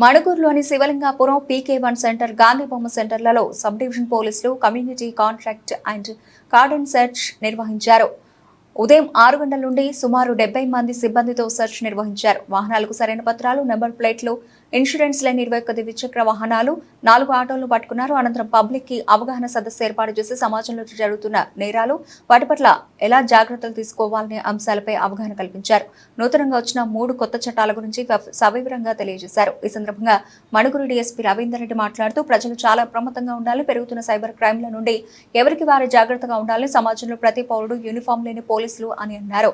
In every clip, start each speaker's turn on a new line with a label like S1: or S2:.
S1: మణుగూరులోని Shivalingapuram పీకే1 centre, Gandhibomma సెంటర్లలో sub division పోలీసులు community contract and cordon search నిర్వహించారు. ఉదయం 6 గంటల నుండి సుమారు 70 మంది సిబ్బందితో సెర్చ్ నిర్వహించారు. వాహనాలకు సరైన పత్రాలు, నెంబర్ ప్లేట్లు, ఇన్సూరెన్స్ లేని 21 ద్విచక్ర వాహనాలు, 4 ఆటోలను పట్టుకున్నారు. అనంతరం పబ్లిక్ కి అవగాహన సదస్సు ఏర్పాటు చేసి సమాజంలో జరుగుతున్న నేరాలు, వాటి పట్ల ఎలా జాగ్రత్తలు తీసుకోవాలనే అంశాలపై అవగాహన కల్పించారు. నూతనంగా వచ్చిన 3 కొత్త చట్టాల గురించి సవివరంగా తెలియజేశారు. ఈ సందర్భంగా మణుగూరు డీఎస్పీ రవీందర్ రెడ్డి మాట్లాడుతూ ప్రజలు చాలా అప్రమత్తంగా ఉండాలి, పెరుగుతున్న సైబర్ క్రైమ్ల నుండి ఎవరికి వారు జాగ్రత్తగా ఉండాలి, సమాజంలో ప్రతి పౌరుడు యూనిఫామ్ లేని పోలీసులు అని అన్నారు.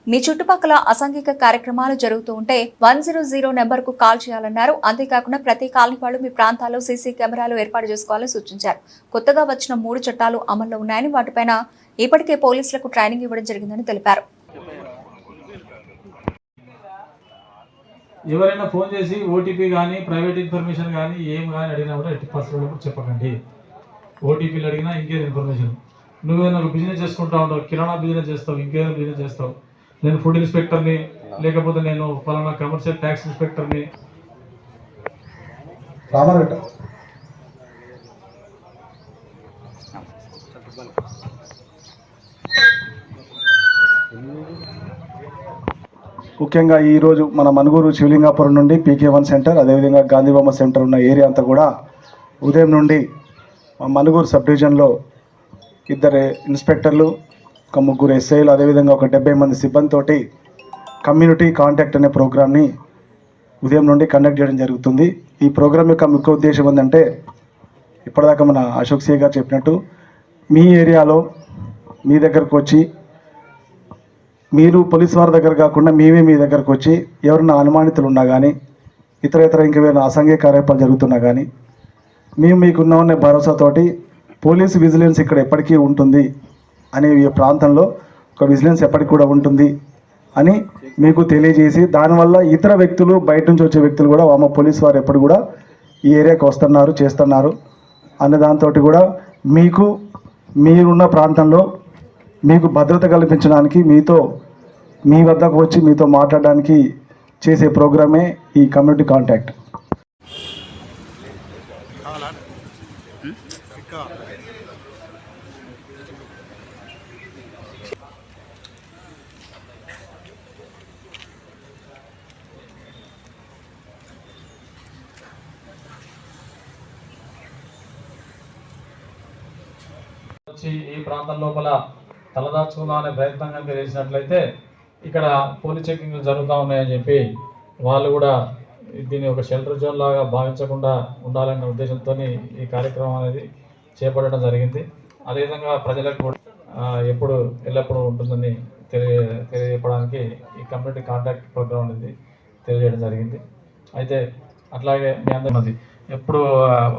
S1: మీ చుట్టుపక్కల అసాంఘిక కార్యక్రమాలు జరుగుతూ ఉంటే 100 నెంబర్ కు కాల్ చేయాలన్నారు. అంతేకాకుండా ప్రతి కాలనీ వాళ్ళు మీ ప్రాంతాల్లో సీసీ కెమెరాలు ఏర్పాటు చేసుకోవాలని సూచించారు. కొత్తగా వచ్చిన 3 చట్టాలు అమల్లో ఉన్నాయని, వాటిపైన ఇప్పటికే పోలీసులకు ట్రైనింగ్ ఇవ్వడం జరిగిందని తెలిపారు.
S2: ఎవరైనా ఫోన్ చేసి ఓటీపీ కానీ ప్రైవేట్ ఇన్ఫర్మేషన్ కానీ ఏం కానీ అడిగినా కూడా 80% కూడా చెప్పకండి. ఓటీపీలు అడిగినా ఇంకేదో ఇన్ఫర్మేషన్, నువ్వేదో ఒక బిజినెస్ చేసుకుంటా ఉంటావు, కిరాణా బిజినెస్ చేస్తావు, ఇంకేదో బిజినెస్ చేస్తావు, నేను ఫుడ్ ఇన్స్పెక్టర్ని, లేకపోతే నేను ఫలానా కమర్షియల్ ట్యాక్స్ ఇన్స్పెక్టర్ని.
S3: ముఖ్యంగా ఈరోజు మన మణుగూరు శివలింగాపురం నుండి పీకే1 సెంటర్, అదేవిధంగా గాంధీబొమ్మ సెంటర్ ఉన్న ఏరియా అంతా కూడా ఉదయం నుండి మణుగూరు సబ్ డివిజన్లో 2 ఇన్స్పెక్టర్లు, ఒక 3 ఎస్ఐలు, అదేవిధంగా ఒక 70 మంది సిబ్బందితోటి కమ్యూనిటీ కాంటాక్ట్ అనే ప్రోగ్రామ్ని ఉదయం నుండి కండక్ట్ చేయడం జరుగుతుంది. ఈ ప్రోగ్రామ్ యొక్క ముఖ్య ఉద్దేశం ఏంటంటే, ఇప్పటిదాకా మన అశోక్ సి గారు చెప్పినట్టు మీ ఏరియాలో మీ దగ్గరకు వచ్చి, మీరు పోలీస్ వారి దగ్గర కాకుండా మేమే మీ దగ్గరకు వచ్చి ఎవరైనా అనుమానితులు ఉన్నా కానీ, ఇతర ఇంకేమైనా అసాంఘిక కార్యకలాపాలు జరుగుతున్నా కానీ మేము మీకున్నామనే భరోసాతోటి పోలీసు విజిలెన్స్ ఇక్కడ ఎప్పటికీ ఉంటుంది అనే ఈ ప్రాంతంలో ఒక విజిలెన్స్ ఎప్పటికి కూడా ఉంటుంది అని మీకు తెలియజేసి, దానివల్ల ఇతర వ్యక్తులు, బయట నుంచి వచ్చే వ్యక్తులు కూడా వామ పోలీస్ వారు ఎప్పుడు కూడా ఈ ఏరియాకి వస్తున్నారు, చేస్తున్నారు అనే దాంతో కూడా మీకు మీరున్న ప్రాంతంలో మీకు భద్రత కల్పించడానికి, మీ వద్దకు వచ్చి మీతో మాట్లాడడానికి చేసే ప్రోగ్రామే ఈ కమ్యూనిటీ కాంటాక్ట్.
S2: ఈ ప్రాంతం లోపల తలదాచుకుందాం అనే ప్రయత్నం కనుక చేసినట్లయితే ఇక్కడ పోలీస్ చెకింగ్ జరుగుతూ ఉన్నాయని చెప్పి వాళ్ళు కూడా దీన్ని ఒక షెల్టర్ జోన్ లాగా భావించకుండా ఉండాలనే ఉద్దేశంతో ఈ కార్యక్రమం అనేది చేపట్టడం జరిగింది. అదేవిధంగా ప్రజలకు కూడా ఎప్పుడు ఎల్లప్పుడూ ఉంటుందని తెలియజెప్పడానికి ఈ కమ్యూనిటీ కాంటాక్ట్ ప్రోగ్రామ్ అనేది తెలియజేయడం జరిగింది. అయితే అట్లాగే మీ అందరి ఎప్పుడు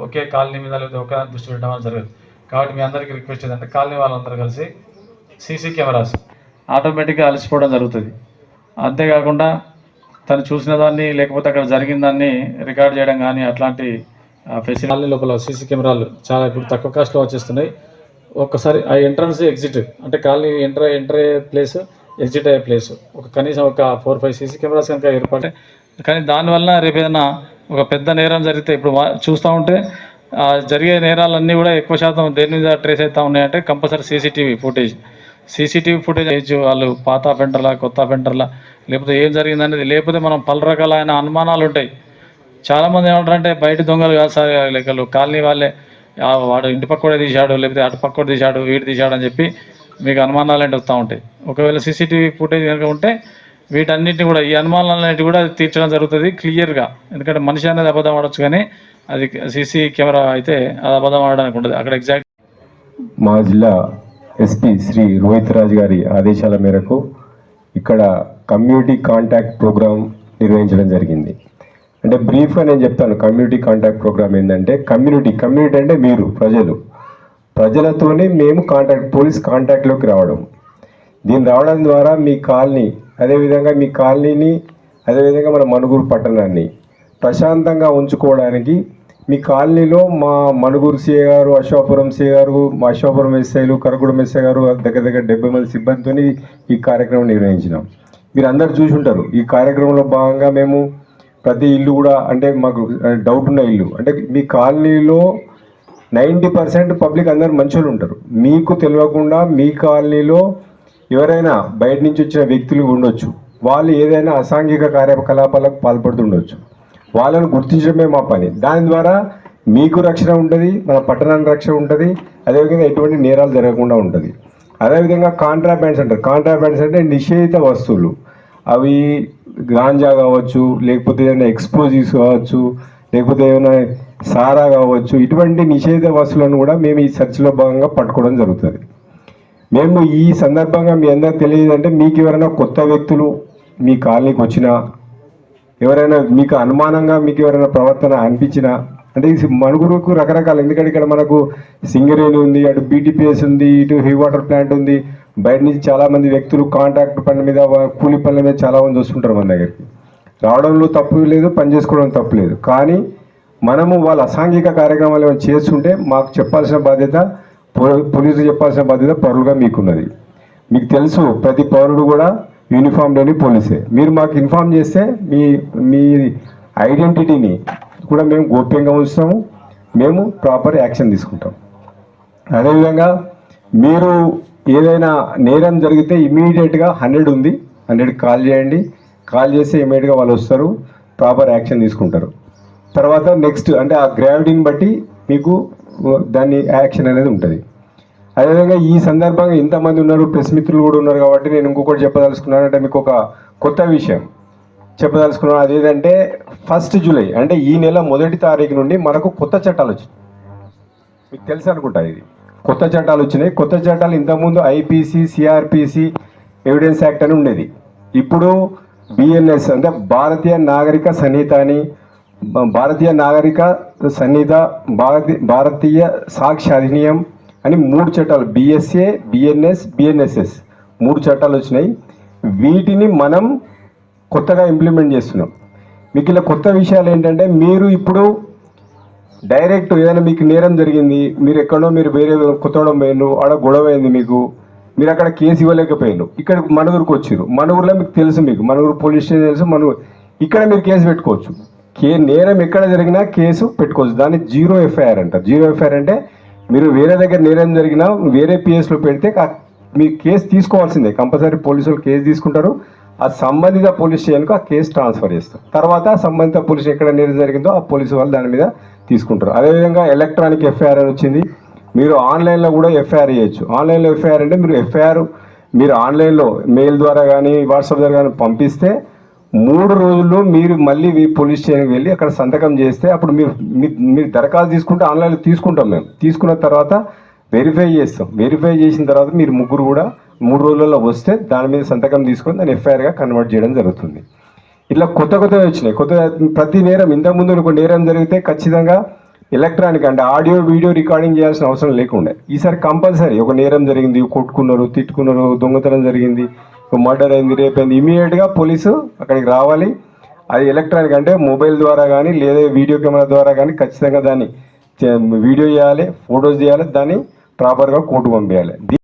S2: ఒకే కాలనీ మీద లేదా ఒకే దృష్టి పెట్టడం జరగదు. కాబట్టి మీ అందరికీ రిక్వెస్ట్ ఏంటంటే, కాలనీ వాళ్ళందరూ కలిసి సీసీ కెమెరాస్ ఆటోమేటిక్గా అలసిపోవడం జరుగుతుంది. అంతేకాకుండా తను చూసిన దాన్ని, లేకపోతే అక్కడ జరిగిన దాన్ని రికార్డ్ చేయడం కానీ అట్లాంటి ఫెసిలిటీ లోపల సీసీ కెమెరాలు చాలా ఇప్పుడు తక్కువ కాస్ట్లో వచ్చేస్తున్నాయి. ఒక్కసారి ఆ ఎంట్రన్స్ ఎగ్జిట్ అంటే కాలనీ ఎంటర్ అయ్యే ప్లేస్, ఎగ్జిట్ అయ్యే ప్లేస్ కనీసం ఒక 4-5 సీసీ కెమెరాస్ కనుక ఏర్పడే, కానీ దానివల్ల రేపు ఏదైనా ఒక పెద్ద నేరం జరిగితే, ఇప్పుడు చూస్తూ ఉంటే జరిగే నేరాలన్నీ కూడా ఎక్కువ శాతం దేని మీద ట్రేస్ అవుతూ ఉన్నాయంటే కంపల్సరీ సీసీటీవీ ఫుటేజ్ వాళ్ళు పాత అఫెండర్లా, కొత్త అఫెండర్లా, లేకపోతే ఏం జరిగిందనేది, లేకపోతే మనం పలు రకాలైన అనుమానాలు ఉంటాయి. చాలామంది ఏమంటారంటే బయట దొంగలు కాదు సార్, లెక్కలు కాలనీ వాళ్ళే, వాడు ఇంటి పక్కడే తీశాడు, లేకపోతే అటు పక్కడు తీశాడు, వీడు తీశాడు అని చెప్పి మీకు అనుమానాలు అంటే వస్తూ ఉంటాయి. ఒకవేళ సీసీటీవీ ఫుటేజ్ కనుక ఉంటే వీటన్నిటిని కూడా, ఈ అనుమానాలన్నిటి కూడా తీర్చడం జరుగుతుంది క్లియర్గా. ఎందుకంటే మనిషి అనేది అబద్ధం ఆడవచ్చు, కానీ అది సీసీ కెమెరా అయితే అది అబద్ధం ఆడడానికి ఉంటుంది. అక్కడ ఎగ్జాక్ట్
S4: మా జిల్లా ఎస్పీ శ్రీ రోహిత్ రాజ్ గారి ఆదేశాల మేరకు ఇక్కడ కమ్యూనిటీ కాంటాక్ట్ ప్రోగ్రాం నిర్వహించడం జరిగింది. అంటే బ్రీఫ్గా నేను చెప్తాను. కమ్యూనిటీ కాంటాక్ట్ ప్రోగ్రామ్ ఏంటంటే, కమ్యూనిటీ అంటే మీరు ప్రజలతోనే మేము పోలీస్ కాంటాక్ట్లోకి రావడం. దీన్ని రావడం ద్వారా మీ కాలనీ, అదేవిధంగా మీ కాలనీని, అదేవిధంగా మన మణుగూరు పట్టణాన్ని ప్రశాంతంగా ఉంచుకోవడానికి మీ కాలనీలో మా మణుగూరు సిఏ గారు, అశోకపురం సిఏ గారు, మా అశోకపురం ఎస్ఐలు, కరగూడెం ఎస్ఐ గారు దగ్గర 70 మంది సిబ్బందితో ఈ కార్యక్రమం నిర్వహించినాం. మీరు అందరు చూసి ఉంటారు. ఈ కార్యక్రమంలో భాగంగా మేము ప్రతి ఇల్లు కూడా అంటే మాకు డౌట్ ఉన్న ఇల్లు అంటే మీ కాలనీలో 90% పబ్లిక్ అందరూ మంచోళ్ళు ఉంటారు. మీకు తెలియకుండా మీ కాలనీలో ఎవరైనా బయట నుంచి వచ్చిన వ్యక్తులు ఉండొచ్చు. వాళ్ళు ఏదైనా అసాంఘిక కార్యకలాపాలకు పాల్పడుతుండొచ్చు. వాళ్ళను గుర్తించడమే మా పని. దాని ద్వారా మీకు రక్షణ ఉంటుంది, మన పట్టణానికి రక్షణ ఉంటుంది, అదేవిధంగా ఎటువంటి నేరాలు జరగకుండా ఉంటుంది. అదేవిధంగా కాంట్రాబ్యాండ్స్ అంటారు. కాంట్రాబ్యాండ్స్ అంటే నిషేధిత వస్తువులు. అవి గాంజా కావచ్చు, లేకపోతే ఏదైనా ఎక్స్ప్లోజివ్స్ కావచ్చు, లేకపోతే ఏమైనా సారా కావచ్చు. ఇటువంటి నిషేధిత వస్తువులను కూడా మేము ఈ సెర్చ్లో భాగంగా పట్టుకోవడం జరుగుతుంది. మేము ఈ సందర్భంగా మీ అందరికి తెలియదంటే, మీకు ఎవరైనా కొత్త వ్యక్తులు మీ కాలనీకి వచ్చినా, ఎవరైనా మీకు అనుమానంగా మీకు ఎవరైనా ప్రవర్తన అనిపించినా, అంటే ఈ మనుగురుకు రకరకాల, ఎందుకంటే ఇక్కడ మనకు సింగరేణి ఉంది, అటు బీటీపీఎస్ ఉంది, ఇటు హెవీ వాటర్ ప్లాంట్ ఉంది. బయట నుంచి చాలామంది వ్యక్తులు కాంట్రాక్ట్ పనుల మీద, కూలి పనుల మీద చాలామంది వస్తుంటారు మన దగ్గరికి. రావడంలో తప్పు లేదు, పని చేసుకోవడం తప్పు లేదు. కానీ మనము వాళ్ళ అసాంఘిక కార్యక్రమాలు ఏమైనా చేస్తుంటే మాకు చెప్పాల్సిన బాధ్యత, పోలీసులు చెప్పాల్సిన బాధ్యత పౌరులుగా మీకున్నది. మీకు తెలుసు ప్రతి పౌరుడు కూడా యూనిఫామ్ లేని పోలీసే. మీరు మాకు ఇన్ఫామ్ చేస్తే మీ ఐడెంటిటీని కూడా మేము గోప్యంగా ఉంచుతాము, మేము ప్రాపర్ యాక్షన్ తీసుకుంటాం. అదేవిధంగా మీరు ఏదైనా నేరం జరిగితే ఇమీడియట్గా 100 ఉంది, 100కి కాల్ చేయండి. కాల్ చేస్తే ఇమీడియట్గా వాళ్ళు వస్తారు, ప్రాపర్ యాక్షన్ తీసుకుంటారు. తర్వాత నెక్స్ట్ అంటే ఆ గ్రావిటీని బట్టి మీకు దాన్ని యాక్షన్ అనేది ఉంటుంది. అదేవిధంగా ఈ సందర్భంగా ఇంతమంది ఉన్నారు, ప్రెస్ మిత్రులు కూడా ఉన్నారు కాబట్టి నేను ఇంకొకటి చెప్పదలుచుకున్నాను. అంటే మీకు ఒక కొత్త విషయం చెప్పదలుచుకున్నాను. అదేంటంటే 1 జూలై అంటే ఈ నెల 1వ తారీఖు నుండి మనకు కొత్త చట్టాలు వచ్చినాయి. మీకు తెలుసు అనుకుంటా, ఇది కొత్త చట్టాలు వచ్చినాయి. కొత్త చట్టాలు ఇంతకుముందు ఐపీసీ, సిఆర్పిసి, ఎవిడెన్స్ యాక్ట్ అని ఉండేది. ఇప్పుడు బిఎన్ఎస్ అంటే భారతీయ నాగరిక సంహిత అని, భారతీయ నాగరిక సంహిత, భారతీయ సాక్ష్య అధినియం అని 3 చట్టాలు, బిఎస్ఏ, బిఎన్ఎస్, బిఎన్ఎస్ఎస్ 3 చట్టాలు వచ్చినాయి. వీటిని మనం కొత్తగా ఇంప్లిమెంట్ చేస్తున్నాం. మీకు ఇలా కొత్త విషయాలు ఏంటంటే, మీరు ఇప్పుడు డైరెక్ట్ ఏదైనా మీకు నేరం జరిగింది, మీరు ఎక్కడో మీరు వేరే కొత్తడం పోయినారు, ఆడ గొడవ అయింది, మీరు అక్కడ కేసు ఇవ్వలేకపోయినారు, ఇక్కడ మనుగురుకు వచ్చారు. మనుగురులో మీకు తెలుసు, మీకు మనుగురు పోలీస్ స్టేషన్ తెలుసు, ఇక్కడ మీరు కేసు పెట్టుకోవచ్చు. నేరం ఎక్కడ జరిగినా కేసు పెట్టుకోవచ్చు. దాన్ని 0 ఎఫ్ఐఆర్ అంటారు. 0 ఎఫ్ఐఆర్ అంటే మీరు వేరే దగ్గర నేరం జరిగినా వేరే పిఎస్లో పెడితే మీ కేసు తీసుకోవాల్సిందే. కంపల్సరీ పోలీసులు కేసు తీసుకుంటారు. ఆ సంబంధిత పోలీస్ స్టేషన్కు ఆ కేసు ట్రాన్స్ఫర్ చేస్తారు. తర్వాత సంబంధిత పోలీస్ ఎక్కడ నేరం జరిగిందో ఆ పోలీసు వాళ్ళు దాని మీద తీసుకుంటారు. అదేవిధంగా ఎలక్ట్రానిక్ ఎఫ్ఐఆర్ అని వచ్చింది. మీరు ఆన్లైన్లో కూడా ఎఫ్ఐఆర్ చేయొచ్చు. ఆన్లైన్లో ఎఫ్ఐఆర్ అంటే మీరు ఆన్లైన్లో మెయిల్ ద్వారా కానీ వాట్సాప్ ద్వారా కానీ పంపిస్తే 3 రోజుల్లో మీరు మళ్ళీ పోలీస్ స్టేషన్కి వెళ్ళి అక్కడ సంతకం చేస్తే అప్పుడు మీరు దరఖాస్తు తీసుకుంటే ఆన్లైన్లో తీసుకుంటాం. మేము తీసుకున్న తర్వాత వెరిఫై చేస్తాం. వెరిఫై చేసిన తర్వాత మీరు ముగ్గురు కూడా 3 రోజులలో వస్తే దాని మీద సంతకం తీసుకొని దాన్ని ఎఫ్ఐఆర్గా కన్వర్ట్ చేయడం జరుగుతుంది. ఇట్లా కొత్తగా వచ్చినాయి. ప్రతి నేరం, ఇంతకుముందు ఒక నేరం జరిగితే ఖచ్చితంగా ఎలక్ట్రానిక్ అంటే ఆడియో వీడియో రికార్డింగ్ చేయాల్సిన అవసరం లేకుండా ఈసారి కంపల్సరీ ఒక నేరం జరిగింది, కొట్టుకున్నారు, తిట్టుకున్నారు, దొంగతనం జరిగింది, మర్డర్ అయింది, రేప్ అయింది, ఇమీడియట్గా పోలీసు అక్కడికి రావాలి. అది ఎలక్ట్రానిక్ అంటే మొబైల్ ద్వారా కానీ లేదా వీడియో కెమెరా ద్వారా కానీ ఖచ్చితంగా దాన్ని వీడియో చేయాలి, ఫొటోస్ చేయాలి, దాన్ని ప్రాపర్గా కోర్టు పంపించాలి.